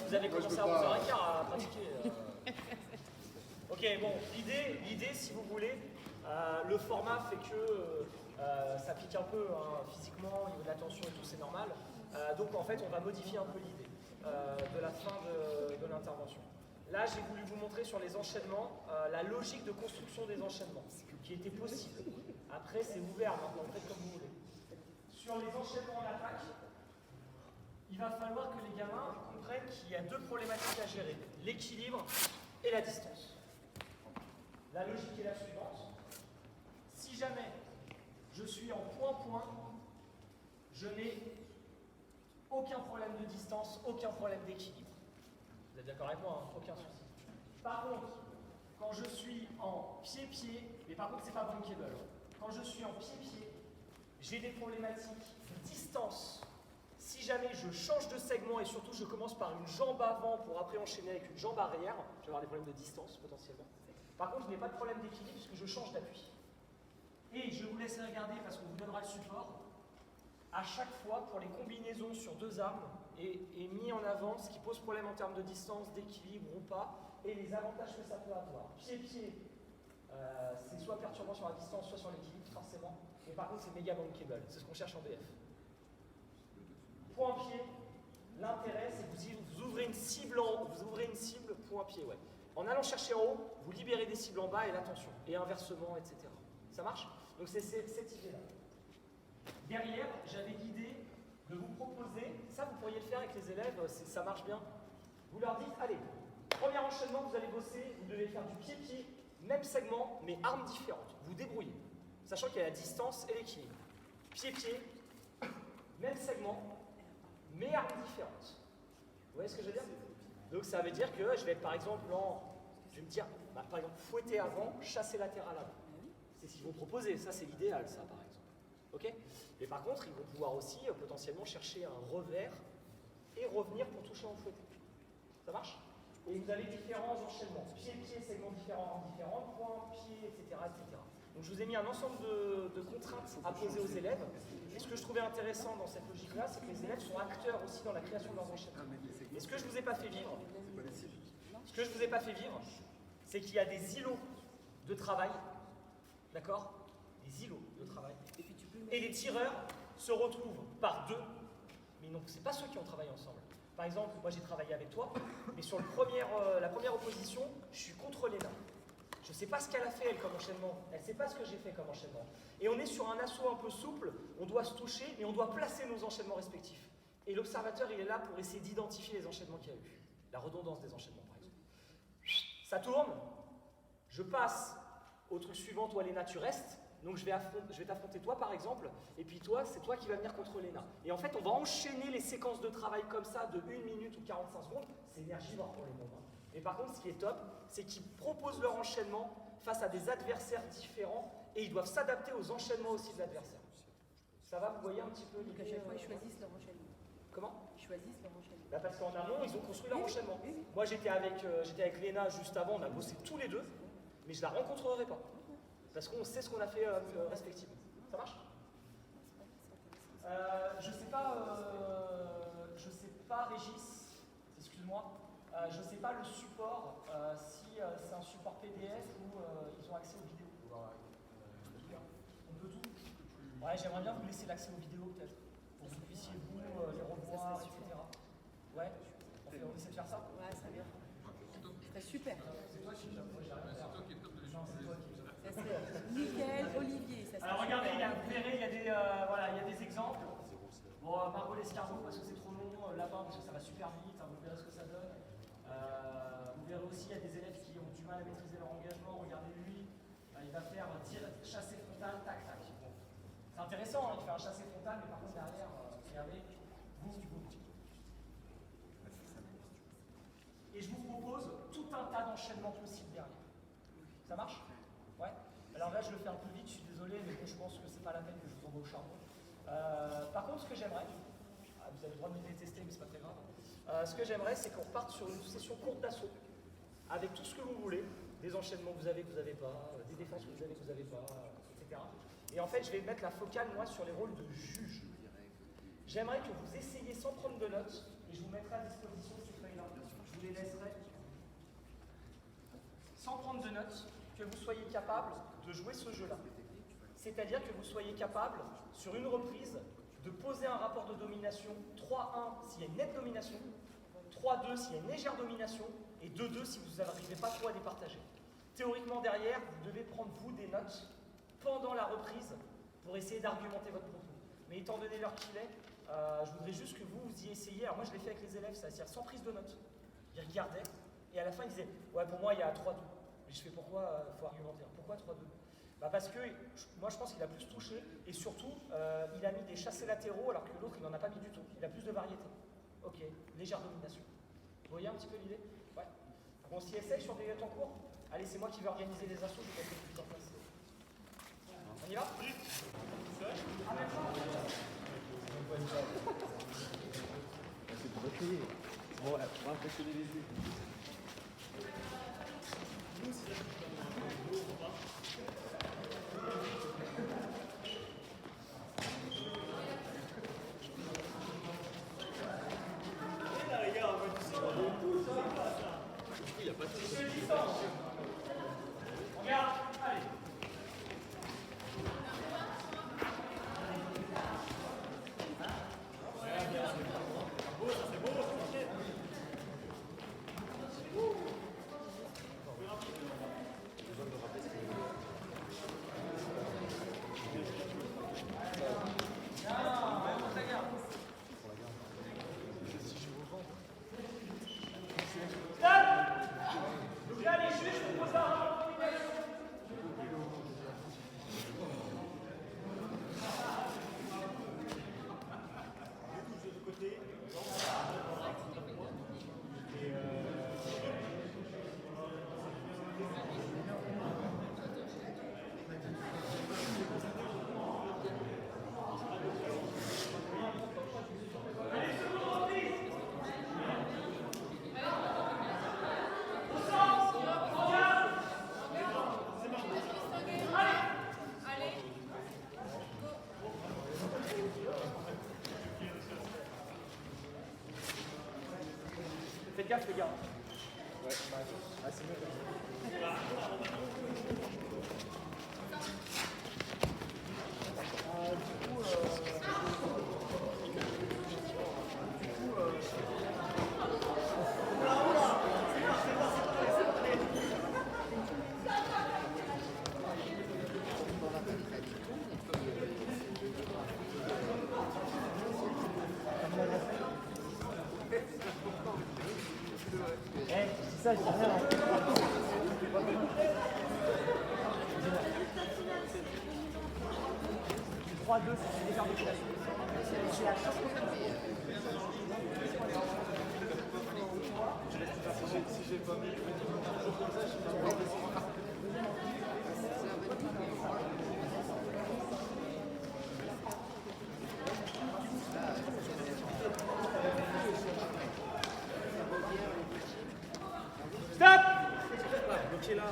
Vous avez commencé à 11h15 à pratiquer. Ok, bon, l'idée, si vous voulez, le format fait que ça pique un peu hein, physiquement, au niveau de la tension et tout, c'est normal. Donc en fait, on va modifier un peu l'idée de la fin de l'intervention. Là, j'ai voulu vous montrer sur les enchaînements la logique de construction des enchaînements, qui était possible. Après, c'est ouvert maintenant, faites comme vous voulez. Sur les enchaînements en attaque, il va falloir que les gamins comprennent qu'il y a deux problématiques à gérer, l'équilibre et la distance. La logique est la suivante. Si jamais je suis en point-point, je n'ai aucun problème de distance, aucun problème d'équilibre. Vous êtes d'accord avec moi, hein? Aucun souci. Par contre, quand je suis en pied-pied, mais par contre c'est pas bankable, quand je suis en pied-pied, j'ai des problématiques de distance. Si jamais je change de segment et surtout je commence par une jambe avant pour après enchaîner avec une jambe arrière, je vais avoir des problèmes de distance potentiellement. Par contre, je n'ai pas de problème d'équilibre puisque je change d'appui. Et je vous laisse regarder parce qu'on vous donnera le support. À chaque fois, pour les combinaisons sur deux armes, est mis en avant ce qui pose problème en termes de distance, d'équilibre ou pas, et les avantages que ça peut avoir. Pied-pied, c'est soit perturbant sur la distance, soit sur l'équilibre, forcément. Mais par contre, c'est méga bankable. C'est ce qu'on cherche en BF. Point-pied, l'intérêt, c'est que vous ouvrez une cible point-pied, ouais. En allant chercher en haut, vous libérez des cibles en bas et l'attention, et inversement, etc. Ça marche? Donc c'est cette idée-là. Derrière, j'avais l'idée de vous proposer, ça vous pourriez le faire avec les élèves, ça marche bien. Vous leur dites, allez, premier enchaînement, vous allez bosser, vous devez faire du pied-pied, même segment, mais armes différentes. Vous débrouillez, sachant qu'il y a la distance et l'équilibre. Pied-pied, même segment, mais armes différentes. Vous voyez ce que je veux dire? Donc ça veut dire que je vais être par exemple en Je vais me dire, bah, par exemple, fouetter avant, chasser latéral avant. C'est ce qu'ils vont proposer, ça c'est l'idéal, ça par exemple. Ok? Et par contre, ils vont pouvoir aussi potentiellement chercher un revers et revenir pour toucher en fouetté. Ça marche? Et vous avez différents enchaînements. Pied, segment différent, point, pied, etc., etc. Donc je vous ai mis un ensemble de contraintes à poser aux élèves. Et ce que je trouvais intéressant dans cette logique-là, c'est que les élèves sont acteurs aussi dans la création de leurs enchaînements. Et ce que je ne vous ai pas fait vivre, c'est qu'il y a des îlots de travail, d'accord? Des îlots de travail. Et les tireurs se retrouvent par deux, mais non, ce n'est pas ceux qui ont travaillé ensemble. Par exemple, moi j'ai travaillé avec toi, mais sur la première opposition, je suis contre Léna. Je ne sais pas ce qu'elle a fait, elle, comme enchaînement. Elle ne sait pas ce que j'ai fait comme enchaînement. Et on est sur un assaut un peu souple, on doit se toucher, mais on doit placer nos enchaînements respectifs. Et l'observateur, il est là pour essayer d'identifier les enchaînements qu'il y a eu. La redondance des enchaînements, par exemple. Ça tourne, je passe au truc suivant, toi Léna, tu restes. Donc je vais t'affronter toi par exemple, et puis toi, c'est toi qui vas venir contre Léna. Et en fait, on va enchaîner les séquences de travail comme ça de 1 minute ou 45 secondes. C'est énergivore pour les mômes. Et par contre, ce qui est top, c'est qu'ils proposent leur enchaînement face à des adversaires différents, et ils doivent s'adapter aux enchaînements aussi de l'adversaire. Ça va, vous voyez un petit peu Donc à l'idée, chaque fois, ils choisissent leur enchaînement. Comment? Ils choisissent leur enchaînement. Bah parce qu'en amont, ils ont construit leur Oui, enchaînement. oui, oui. Moi, j'étais avec Léna juste avant, on a bossé tous les deux, mais je la rencontrerai pas. Parce qu'on sait ce qu'on a fait respectivement. Ça marche? Je sais pas, Régis, excuse-moi, je sais pas le support, si c'est un support PDF ou ils ont accès aux vidéos. On peut tout. Ouais, j'aimerais bien vous laisser l'accès aux vidéos peut-être, pour que vous puissiez vous les revoir, etc. Ouais, on essaie de faire ça? Ouais, ça vient. Ce serait super. Ça serait nickel, Olivier. Ça serait Alors regardez, super. vous verrez, il y a des exemples. Bon, Margot l'escargot parce que c'est trop long, lapin parce que ça va super vite, hein, vous verrez ce que ça donne. Vous verrez aussi, il y a des élèves qui ont du mal à maîtriser leur engagement. Regardez lui, il va faire chassé frontal, tac, tac. C'est intéressant, hein, il fait un chassé frontal, mais par contre derrière, regardez, boum. Et je vous propose tout un tas d'enchaînements possibles derrière. Ça marche? Ouais. Alors là, je le fais un peu vite, je suis désolé, mais bon, je pense que c'est pas la peine que je vous envoie au charbon. Par contre, ce que j'aimerais, vous avez le droit de me détester, mais c'est pas très grave. Ce que j'aimerais, c'est qu'on reparte sur une session courte d'assaut, avec tout ce que vous voulez, des enchaînements que vous avez pas, des défenses que vous avez pas, etc. Et en fait, je vais mettre la focale, moi, sur les rôles de juge. J'aimerais que vous essayiez sans prendre de notes, et je vous mettrai à disposition ces feuilles-là. Je vous les laisserai sans prendre de notes, que vous soyez capable de jouer ce jeu-là. C'est-à-dire que vous soyez capable, sur une reprise, de poser un rapport de domination 3-1 s'il y a une nette domination, 3-2 s'il y a une légère domination, et 2-2 si vous n'arrivez pas trop à départager. Théoriquement, derrière, vous devez prendre, vous, des notes pendant la reprise pour essayer d'argumenter votre propos. Mais étant donné l'heure qu'il est, je voudrais juste que vous y essayiez. Alors moi, je l'ai fait avec les élèves, c'est-à-dire sans prise de notes. Ils regardaient, et à la fin, ils disaient « Ouais, pour moi, il y a 3-2 ». Et je fais « Pourquoi il faut argumenter? Pourquoi 3-2 » Parce que moi, je pense qu'il a plus touché, et surtout, il a mis des chassés latéraux, alors que l'autre, il n'en a pas mis du tout. Il a plus de variété. Ok, légère domination. Vous voyez un petit peu l'idée? Ouais. On s'y essaye sur des temps courts? Allez, c'est moi qui vais organiser les assauts, je vais mettre plus en place. On y va? Ah, maintenant? C'est pour essayer. Bon, on va impressionner les yeux. Regarde, allez. Faites gaffe les gars. Ouais. Ah, c'est mieux comme ça. Ça, je dis rien. 3-2, c'est légère décalation. C'est la chance. Si j'ai pas mis toujours comme ça, je suis pas blessé. Stop! Bloqué là.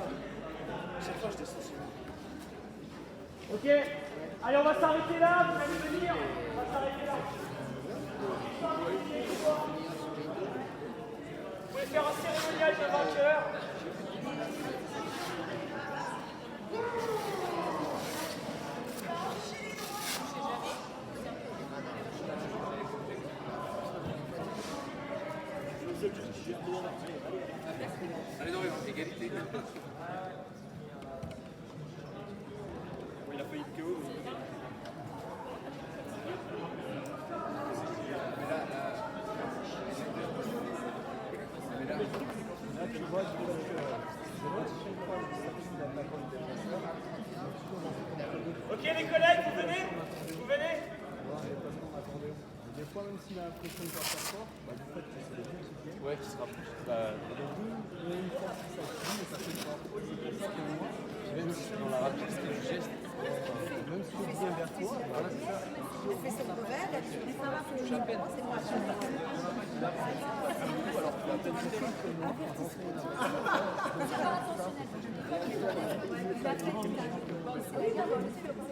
Chaque fois, je descends sur lui. Ok. Allez, on va s'arrêter là. Vous allez venir. On va s'arrêter là. Vous pouvez faire un cérémonial de vainqueur. Allez, non, égalité. Il a failli KO. Là, tu vois, Ok les collègues, vous venez? Vous venez? des fois, même s'il a l'impression de faire fort, bah, du fait que c'est les deux qui viennent. Ouais, qui se rapprochent. Bah, une fois, ça finit, mais ça fait pas. C'est pour ça que moi, même si dans la rapidité du geste, même si on vient vers toi, voilà, c'est ça. Je fais son couvert, elle dit ça va, c'est à peine. C'est moi. Alors, tu vas peut-être faire ça comme moi,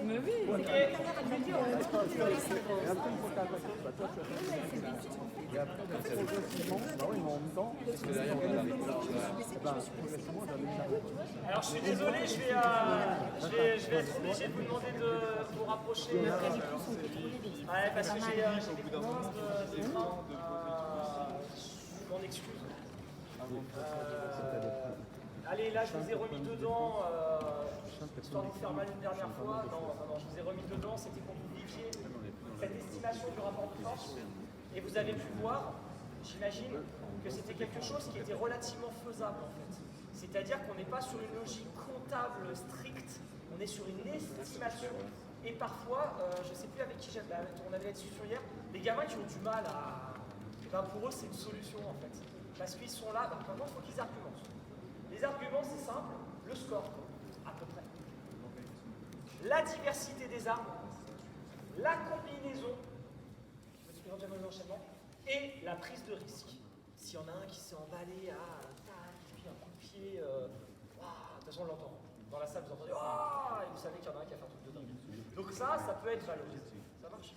Mais oui, Ok. et après, une fois que tu as attaqué, bah, toi, tu as fait ça. Et après, bah, progressivement, bah oui, mais en même temps, parce que derrière, progressivement, j'avais déjà. Alors je suis désolé, je vais être obligé de vous demander de vous rapprocher. Ouais, parce que j'ai des contraintes de train. Je m'en excuse. Allez, là je vous ai remis dedans, histoire de vous faire mal une dernière fois. Non, je vous ai remis dedans, c'était pour que vous viviez cette estimation du rapport de force. Et vous avez pu voir, j'imagine, que c'était quelque chose qui était relativement faisable en fait. C'est-à-dire qu'on n'est pas sur une logique comptable stricte, on est sur une estimation. Et parfois, je ne sais plus avec qui on avait la discussion hier, les gamins qui ont du mal à... Ben pour eux, c'est une solution en fait. Parce qu'ils sont là, maintenant il faut qu'ils argumentent. Les arguments, c'est simple, le score, à peu près. La diversité des armes, la combinaison, et la prise de risque. S'il y en a un qui s'est emballé à puis un coup de pied, de toute façon on l'entend. Dans la salle vous entendez et vous savez qu'il y en a un qui a fait un truc de dingue. Donc ça peut être valorisé. Ça marche.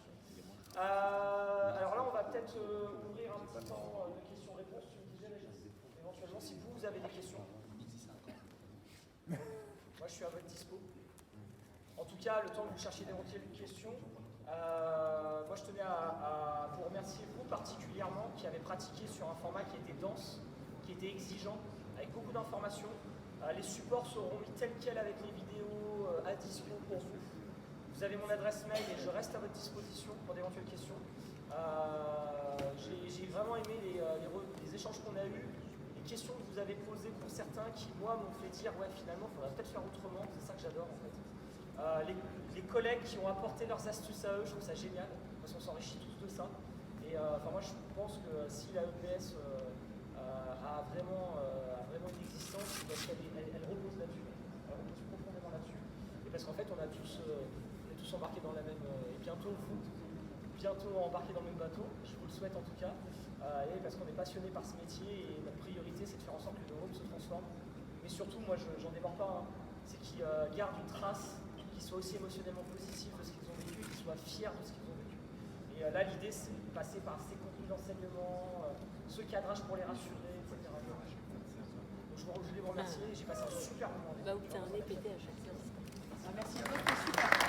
Alors là on va peut-être ouvrir un petit temps de questions-réponses. Tu me disais éventuellement si vous avez des questions. Moi je suis à votre dispo. En tout cas, le temps que vous cherchiez d'éventuelles questions, moi je tenais à vous remercier vous particulièrement qui avez pratiqué sur un format qui était dense, qui était exigeant, avec beaucoup d'informations. Les supports seront mis tels quels avec les vidéos à dispo pour vous. Vous avez mon adresse mail et je reste à votre disposition pour d'éventuelles questions. J'ai vraiment aimé les échanges qu'on a eus, les questions que vous avez posées pour certains qui, moi, m'ont fait dire ouais, finalement, il faudrait peut-être faire autrement. C'est ça que j'adore en fait. Les collègues qui ont apporté leurs astuces à eux, je trouve ça génial, parce qu'on s'enrichit tous de ça. Et moi je pense que si la EPS a vraiment une existence, c'est parce qu'elle repose là-dessus. Elle repose profondément là-dessus. Et parce qu'en fait on est tous embarqués dans la même... et bientôt embarqués dans le même bateau, je vous le souhaite en tout cas. Et parce qu'on est passionné par ce métier et notre priorité c'est de faire en sorte que le home se transforme. Mais surtout, moi j'en démords pas, c'est qu'ils gardent une trace qui soit aussi émotionnellement positif de ce qu'ils ont vécu, qu'ils soient fiers de ce qu'ils ont vécu. Et Et là, l'idée, c'est de passer par ces contenus d'enseignement, ce cadrage pour les rassurer, etc. Donc, je voulais vous remercier, j'ai passé un super moment. Bah, où t'as un nez pété à chaque séance. Merci beaucoup, super.